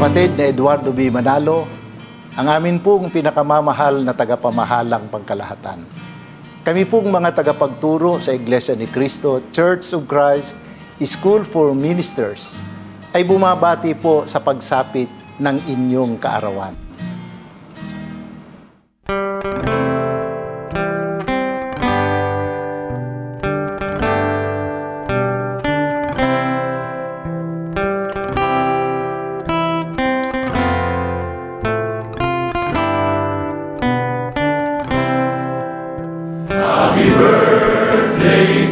Kapatid na Eduardo B. Manalo, ang amin pong pinakamamahal na tagapamahalang pangkalahatan. Kami pong mga tagapagturo sa Iglesia ni Cristo, Church of Christ, School for Ministers, ay bumabati po sa pagsapit ng inyong kaarawan. Happy birthday